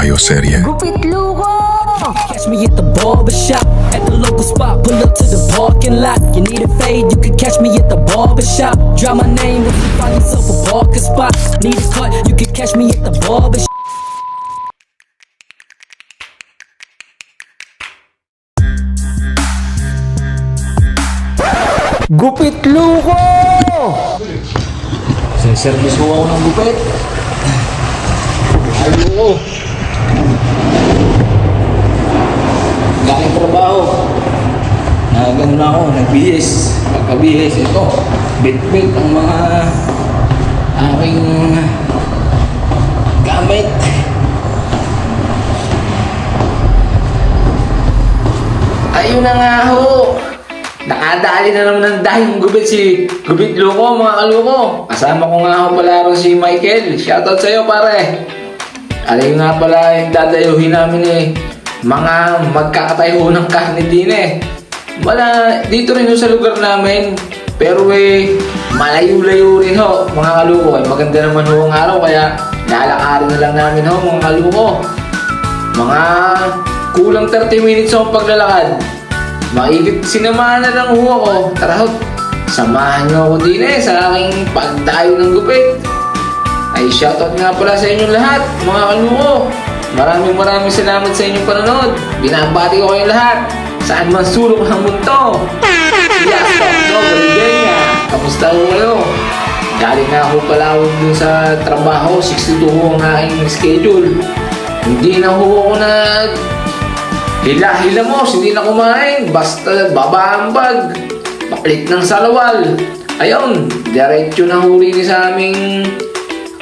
Dayo Serye. Gupit Luko! Catch me at the barbershop, at the local spot, pull up to the parking lot. You need a fade, you can catch me at the barbershop. Drop my name if you find yourself a parking spot. Need a cut, you can catch me at the barbershop. Gupit Luko! Service ko ako ng gupit. Ayoko. Galing trabaho. Nagano na ako, nagbihis. Pagkabihis, ito. Bit-bit ang mga aking gamit. Ayun na nga ho. Nakadali na naman ng dahing gupit si Gupit Luko, mga kaluko. Kasama ko nga ako pala ron si Michael. Shoutout sa'yo, pare. Alay nga pala yung dadayuhin namin mga magkakatayo ng karne din Wala, dito rin sa lugar namin. Pero malayo-layo rin ho, mga kaluko. Maganda naman ho ang araw, kaya lalakarin na lang namin ho, mga kaluko. Mga kulang 30 minutes ho ang paglalakad. Maigit sinamahan na lang ho ako. Tara ho, samahan nyo ako din sa aking pagdayo ng gupit. Ay shoutout nga pala sa inyong lahat, mga kaluko. Maraming salamat sa inyong panonood. Binabati ko kayong lahat, saan man sulok ng mundo. Yes, no, Galigaya. Kamusta ho kayo? Galing nga ho pala ako dun sa trabaho, 62 ho ang aking schedule. Hindi na ho ako hila mo, hindi na kumain, basta babaambag, palit ng salawal. Ayun, diretso na huli ni sa aming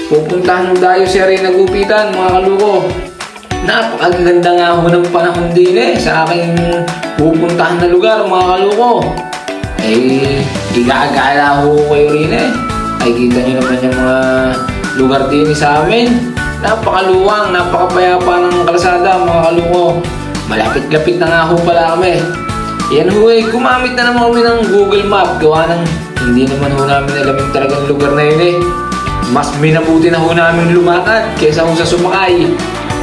pupuntahan ng Dayo Serye na gupitan, mga kaluko. Napakaganda nga ho ng panahon din sa aking pupuntahan na lugar, mga kaluko. Igagala ho kayo rin Ay kita nyo naman yung mga lugar din sa amin. Napakaluwang, napakapayapa ng kalsada, mga kaluko. Malapit-lapit na nga ho pala kami. Yan ho gumamit na naman kami ng Google Map. Gawa ng hindi naman ho namin alam yung talagang lugar na yun Mas minabuti na ho namin lumakad kaysa ho sa sumakay.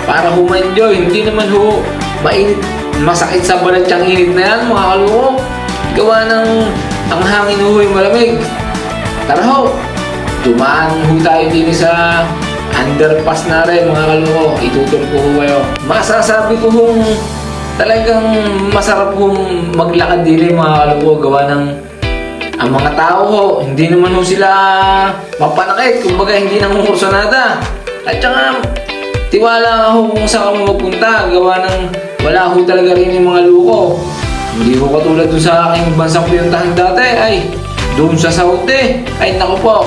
Para ho ma-enjoy. Hindi naman ho mainit, masakit sa balat yung init na yan, mga kaluko. Gawa ng ang hangin ho malamig. Tara ho, dumaan ho tayo din sa underpass na rin, mga kaluko. Itutol ko ho kayo. Masasabi ko hong talagang masarap hong maglakad din mga kaluko. Gawa ng ang mga tao ho, hindi naman ho sila mapanakit. Kumbaga hindi nang kursunada. At saka tiwala ho kung saan ka magpunta. Gawa ng wala ho talaga rin yung mga luko. Hindi ho katulad dun sa aking bansang pinuntahan dati. Ay, doon sa Saudi. Ay naku po,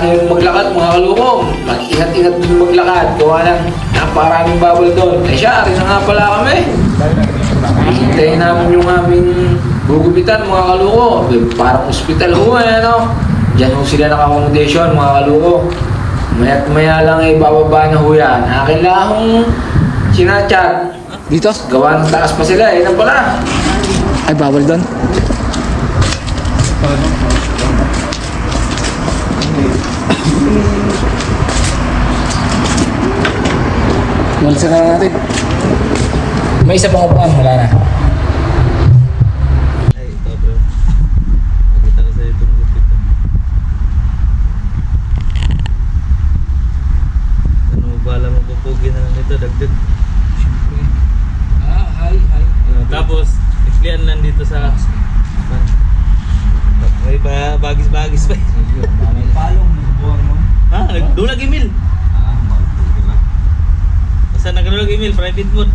yung maglakad, mga kaluko. Mag-ingat-ingat dun maglakad. Gawa ng napakaraming bawal doon. Ay siya, rin na nga pala kami. Hintayin namin yung aming gugupitan, mga kaluko. Parang ospital ho Diyan ho sila naka-accommodation, mga kaluko. Maya't maya lang bababa na ho yan. Akin lang akong sinachat. Dito? Gawa ng taas pa sila na pala. Ay, bawal doon. Wala na natin. May isa pang upuan, wala na. Ay, ito bro. Nakita ko sa'yo itong gupit. Ano, bala mo pupugi na lang ito, dagdag. Siyempre. Hi. Tapos, iklian lang dito sa... May bagis-bagis pa. May palong, buwang mo. Ha? Doon nag-email. Basta nag-email, private mode.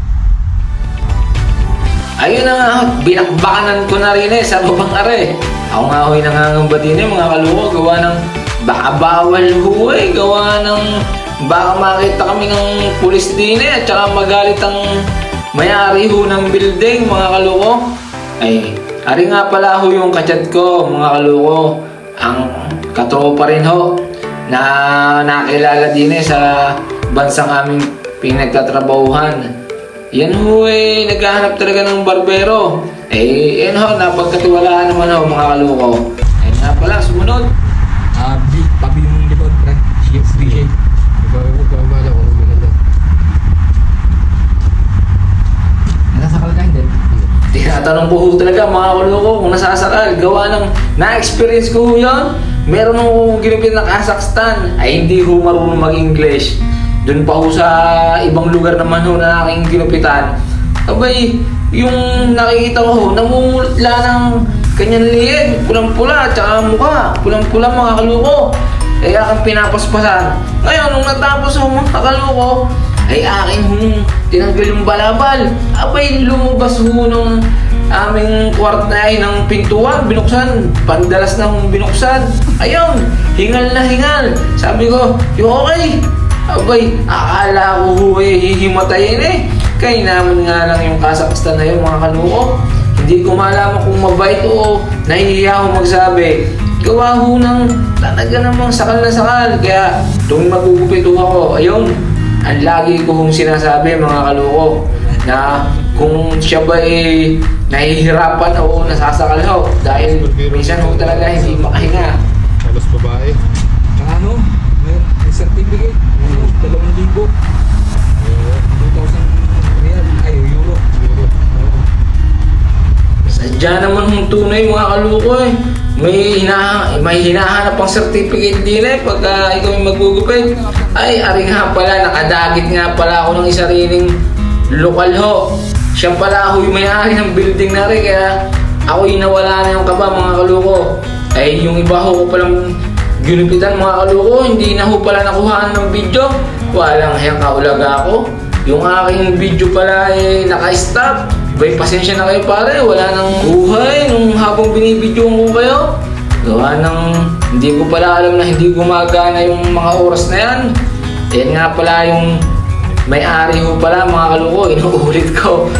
Ayun na nga, binakbakanan ko na rin sa babang are. Ako nga ho'y nangangamba din mga kaluko. Gawa ng baka bawal ho gawa ng baka makita kami ng pulis din at saka magalit ang may-ari ho ng building, mga kaluko. Ay, ari nga pala ho yung kachat ko, mga kaluko. Ang katropa rin ho na nakilala din sa bansang aming pinagtatrabahuhan. Yan ho naghahanap talaga ng barbero. Yan ho, napagkatiwalaan naman ho, mga kaluko. Ayun nga pala, sumunod. Tabi mong likod, pre. Shake. Ikaw bala kung maganda tinatanong ko ho talaga mga kaloko kung nasasakal. Gawa ng na-experience ko ho yun. Meron ho ginupit na Kazakhstan ay hindi ho marunong mag-English. Doon pa ho sa ibang lugar naman ho na aking ginupitan. Abay, yung nakikita ko ho, namumulot lang ng kanyang liig, pulang-pula, tsaka mukha, pulang-pula mga kaloko. Kaya akong pinapaspasan. Ngayon, nung natapos ho mga kaloko, ay akin hong tinanggal yung balabal. Abay, lumabas ho nung aming kwarto na ay ng pintuan, binuksan, pandalas na hong binuksan. Ayun, hingal na hingal. Sabi ko, yung okay. Abay, akala ko ho eh, hihimatayin eh. Kaya naman nga lang yung Kazakhstan na yun mga kaloko. Hindi ko malaman kung mabait o nahihiya ako magsabi. Gawa ho ng talaga namang sakal na sakal. Kaya tuwing magugupit ho ako, ayun, ang lagi ko hong sinasabi mga kaloko na kung siya ba eh nahihirapan o nasasakal ho dahil minsan ho talaga hindi makahinga. Halos babae. Ano? May certificate. 2,000. 2,000 real. Ay, euro. Sadya naman hong tunay mga kaloko eh. May hinahanap pang certificate din eh pagka ikaw yung magugupit. Ay, ari nga pala, nakadagit nga pala ako ng isa rining lokal ho. Siya pala ako yung may-ari ng building na rin kaya ako yung nawala na yung kaba mga kaloko. Ay, yung iba ho ko palang ginupitan mga kaloko, hindi na ho pala nakuhaan ng video. Walang hiyang kaulaga ako. Yung aking video pala eh naka-stop. Bay, pasensya na kayo pare, wala nang buhay nung habang binibidyoan ko kayo. Gawa ng hindi ko pala alam na hindi gumagana yung mga oras na yan. Yan nga pala yung may-ari ho pala mga kaloko, inuulit ko.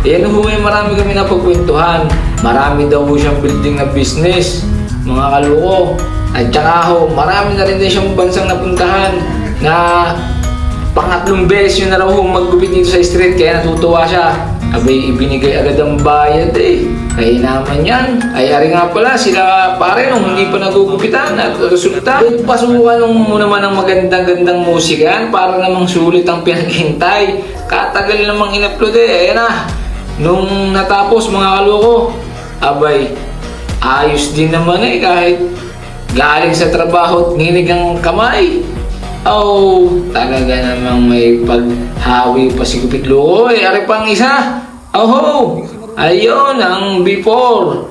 Yan ho eh, marami kami napagkwentuhan. Marami daw ho siyang building na business, mga kaloko. At saka ho, marami na rin din siyang bansang napuntahan na pangatlong beses yun na raw ho maggupit dito sa street kaya natutuwa siya. Abay, ibinigay agad ang bayad eh. Kaya naman yan. Ay, ari nga pala, sila pare nung hindi pa nagugupitan at resulta. Pasukan nung naman ng magandang-gandang musika para namang sulit ang pinaghintay. Katagal namang in-upload eh. Ayan na. Nung natapos mga kaloko, abay, ayos din naman eh kahit galing sa trabaho at nginig ang kamay. Oh, talaga namang may paghawi pa si Gupit Loko eh. Ari pang isa. Oh, ayun ang before.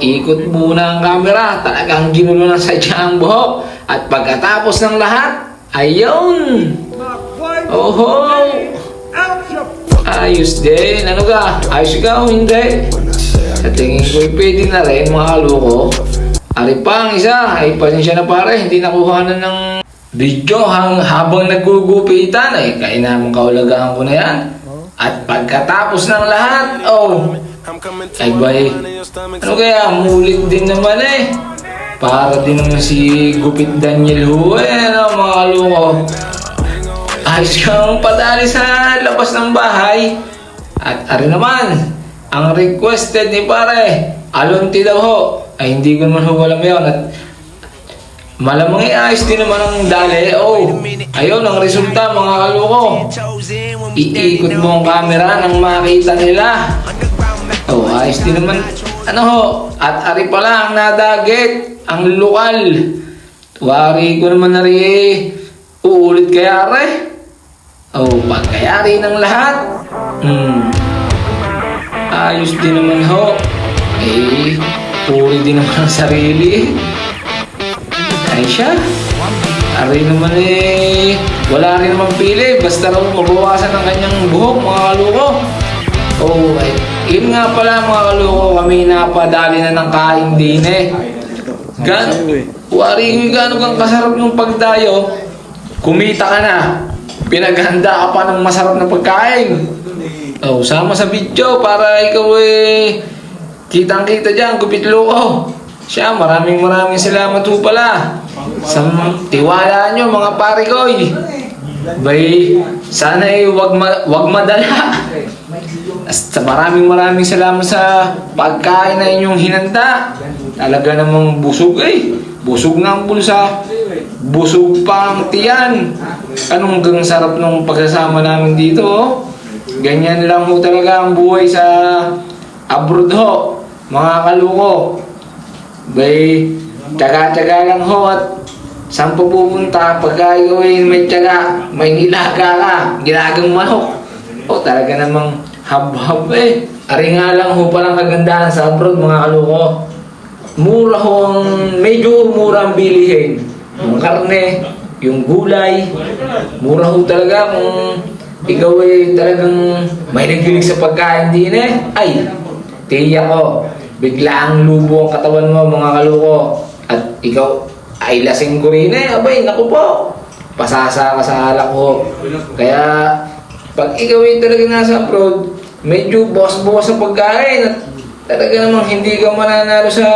Ikot muna ang camera. Talagang ginulo ng sadya ang buhok. At pagkatapos ng lahat, ayun. Oh, ayos din. Ano ka? Ayos ka o hindi? Sa tingin ko'y pwede na rin mga kaloko. Ari pang isa. Ay, pasensya na pare. Hindi nakuha na ng video habang nagugupitan ay kaya naman kaulagahan ko na yan. At pagkatapos ng lahat, oh, ay bay, ano kaya, mulit din naman eh. Para din naman si Gupit Daniel ho eh, ano, mga kaloko. Ayos kang padali sa labas ng bahay. At ari naman, ang requested ni pare, alunti daw ho. Ay hindi ko naman ho alam yun at malamang ayos din naman ang dali. Oh, ayun ang resulta mga kaloko. Iikot mo ang camera nang makita nila. Oh, ayos din naman. Ano ho? At ari pala ang nadagit, ang lokal. Wari ko naman na rin. Uulit kaya re. Oh, pagkayari ng lahat. Ayos din naman ho. Eh, puri din naman ang sarili. Ay siya. Ari naman eh, wala rin naman pili. Basta raw mabawasan ang kanyang buhok, mga kaloko. Oh, ay, yun nga pala mga kaloko, kami napadali na ng kain din eh. Wari gano'n kang kasarap ng pagdayo, kumita ka na. Pinaghanda ka pa ng masarap na pagkain. Oh, sama sa video para ikaw eh, kitang-kita dyan, Gupit Loko. Siya, maraming salamat po pala sa tiwala nyo mga pare ko. Bay, sana eh wag madala. Maraming salamat sa pagkain na inyong hinanda. Talaga namang busog eh. Busog na ang bulsa. Busog pa ang tiyan. Anong gang sarap nung pagsasama namin dito oh. Ganyan lang ho talaga ang buhay sa abroad ho, mga kaluko. Bay, tsaga-tsaga lang ho at saan po pupunta pagka ikaw ay may tsaga, may nilaga ka, ginagang manok. O talaga namang hab-hab eh. Ari nga lang ho palang kagandahan sa abroad mga kaluko. Mura ho medyo mura ang bilihin. Yung karne, yung gulay, mura ho talaga kung ikaw ay talagang may naghilig sa pagkain din eh. Ay, tiyak ko, bigla ang lubo ang katawan mo mga kaluko. At ikaw ay lasing ko rin eh. Abay, naku po, pasasa ka sa alak ko. Kaya, pag ikaw ay talaga nasa abroad, medyo boss-boss sa pagkain at talaga namang hindi ka mananalo sa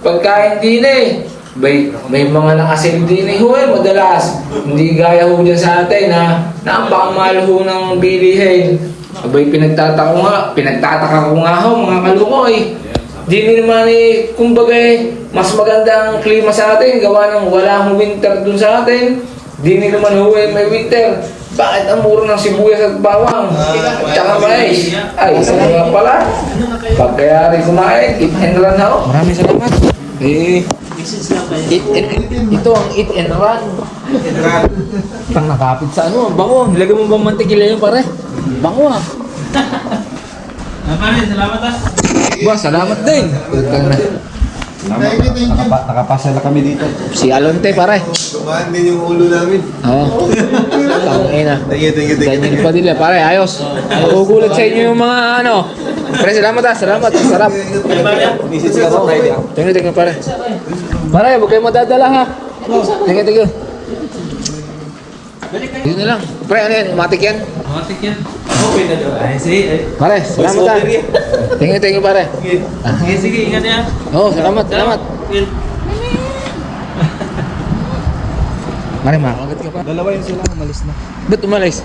pagkain din eh. May mga nakasil din eh ho eh, madalas. Hindi gaya ho dyan sa atin na napakamahal ho ng bilihin. Abay, pinagtataka ko nga ho mga kaluko eh. Di naman eh, kumbaga eh, mas maganda ang klima sa atin, gawa ng wala hong winter dun sa atin. Di naman ho eh, may winter. Bakit ang mura ng sibuyas at bawang? Tsaka mais. Ay, isa nga pala. Pagkayari kumain, eat and run ho. Maraming salamat. Eh, ito ang eat and run. Pang nakapit sa ano, bango. Nilagay mo bang mantikila yun pare? Bango ah. Pare, salamat ah. Ba, salamat din. Nakapasa na kami dito. Si Alonte pare. Tumaan din yung ulo namin. Oo. Tangina. Thank you. Ganyan pa din pare, ayos. Magugulat sa inyo yung mga ano. Pare, salamat ah, salamat. Sarap. Message ka sa Friday. Tingnan pare. Pare, huwag kayo madadala ha. Tingnan. Yun na lang. Pare, ano yan? Matik yan? Matik yan. Okay na daw. Ay, sige. Pare, salamat ah. Tingnan pare. Sige, ingat yan. Oo, salamat. Pare, makagat ka pa. Dalawa yun sila, umalis na. Ba't umalis?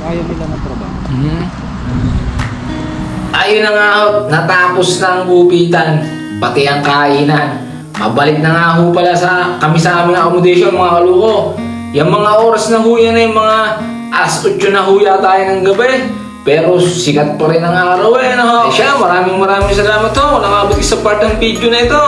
Ayaw nila ng trabaho. Ayun na nga ho, natapos na ang gupitan, pati ang kainan. Mabalik na nga ho pala kami sa aming accommodation mga kaluko. Yung mga oras na ho yan ay mga alas 8 na ho yata ng gabi. Pero sikat pa rin ang araw eh. No? Siya, maraming salamat ho. Nakabot sa part ng video na ito.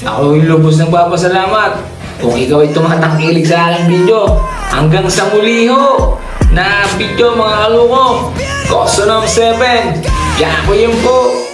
Ako yung lubos ng papasalamat. Kung ikaw ay tumatangkilig sa aking video, hanggang sa muli ho na video mga kaluko. Custom 7. Yan po yun po.